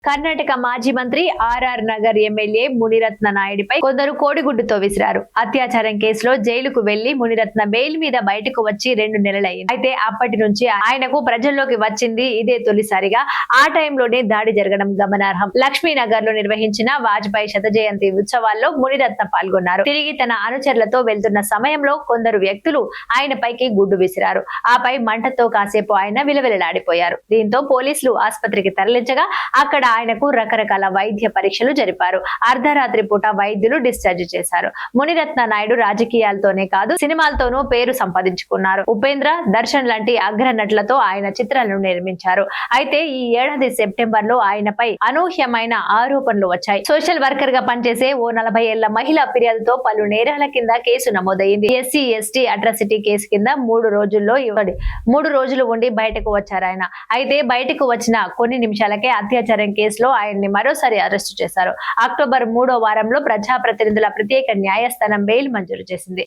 కర్ణాటక మాజీ మంత్రి RR Nagar MLA Muniratna నాయుడిపై కొందరు కోడిగుడ్డుతో విసిరారు. అత్యాచారం కేసులో జైలుకు వెళ్లి మునిరత్న బెయిల్ మీద బయటకు వచ్చి 2 నెలలైంది. అయితే అప్పటి నుంచి ఆయనకు ప్రజల్లోకి వచ్చింది ఇదే తొలిసారిగా. ఆ టైంలోనే దాడి జరగడం గమనార్హం. లక్ష్మీనగర్ లో నిర్వహించిన వాజ్పేయి శత జయంతి ఉత్సవాల్లో మునిరత్న పాల్గొన్నారు. తిరిగి తన అనుచరులతో వెళ్తున్న సమయంలో కొందరు వ్యక్తులు ఆయనపైకి గుడ్డు విసిరారు. ఆపై మంటతో కాసేపు ఆయన విలవిలలాడిపోయారు. దీంతో పోలీసులు ఆసుపత్రికి తరలించగా అక్కడ ఆయనకు రకరకాల వైద్య పరీక్షలు జరిపారు. అర్ధరాత్రి పూట వైద్యులు డిశ్చార్జ్ చేశారు. మునిరత్న నాయుడు రాజకీయాలతోనే కాదు సినిమాలతోనూ పేరు సంపాదించుకున్నారు. ఉపేంద్ర, దర్శన్ లాంటి అగ్రనటులతో ఆయన చిత్రాలను నిర్మించారు. అయితే ఈ ఏడాది సెప్టెంబర్ లో ఆయనపై అనూహ్యమైన ఆరోపణలు వచ్చాయి. సోషల్ వర్కర్ గా పనిచేసే ఓ 40 ఏళ్ల మహిళ ఫిర్యాదుతో పలు నేరాల కింద కేసు నమోదైంది. ఎస్సీ ఎస్టీ అట్రాసిటీ కేసు కింద 3 రోజులు ఉండి బయటకు వచ్చారు ఆయన. అయితే బయటకు వచ్చిన కొన్ని నిమిషాలకే అత్యాచారం కేసులో ఆయన్ని మరోసారి అరెస్టు చేశారు. అక్టోబర్ 3వ వారంలో ప్రజాప్రతినిధుల ప్రత్యేక న్యాయస్థానం బెయిల్ మంజూరు చేసింది.